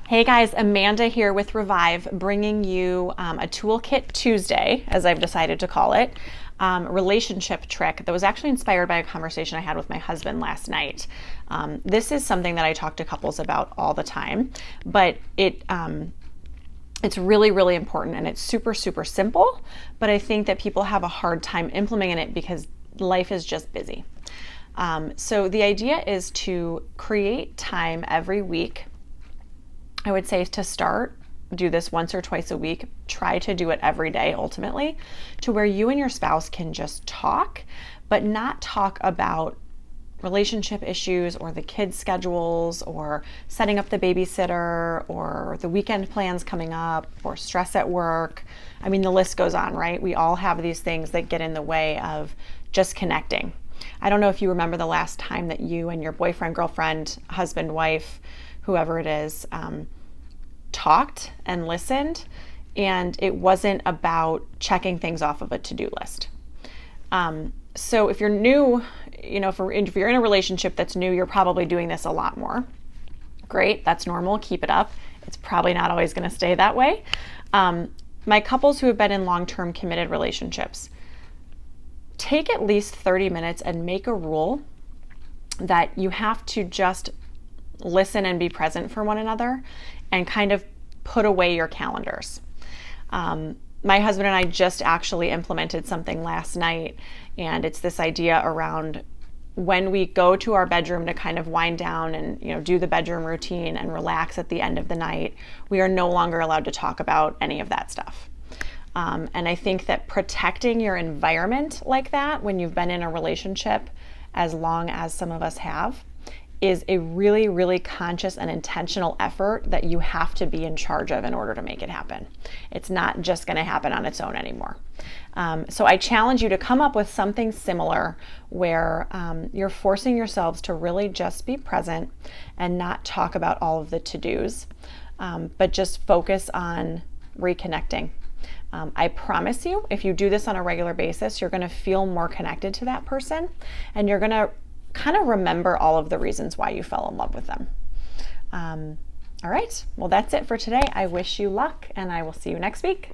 Hey guys, Amanda here with Revive, bringing you a Toolkit Tuesday, as I've decided to call it, relationship trick that was actually inspired by a conversation I had with my husband last night. This is something that I talk to couples about all the time, but it's really, really important, and it's super, super simple, but I think that people have a hard time implementing it because life is just busy. So the idea is to create time every week. I would say to start, do this once or twice a week. Try to do it every day ultimately, to where you and your spouse can just talk, but not talk about relationship issues or the kids' schedules or setting up the babysitter or the weekend plans coming up or stress at work. I mean, the list goes on, right? We all have these things that get in the way of just connecting. I don't know if you remember the last time that you and your boyfriend, girlfriend, husband, wife, whoever it is, talked and listened, and it wasn't about checking things off of a to-do list. So if you're new, if you're in a relationship that's new, you're probably doing this a lot more. Great, that's normal, keep it up. It's probably not always going to stay that way. My couples who have been in long-term committed relationships, take at least 30 minutes and make a rule that you have to just listen and be present for one another and kind of put away your calendars. My husband and I just actually implemented something last night, and it's this idea around when we go to our bedroom to kind of wind down and do the bedroom routine and relax at the end of the night, we are no longer allowed to talk about any of that stuff. And I think that protecting your environment like that when you've been in a relationship as long as some of us have is a really, really conscious and intentional effort that you have to be in charge of in order to make it happen. It's not just going to happen on its own anymore. So I challenge you to come up with something similar where you're forcing yourselves to really just be present and not talk about all of the to-dos, but just focus on reconnecting. I promise you, if you do this on a regular basis, you're going to feel more connected to that person, and you're going to kind of remember all of the reasons why you fell in love with them. All right, well, that's it for today. I wish you luck, and I will see you next week.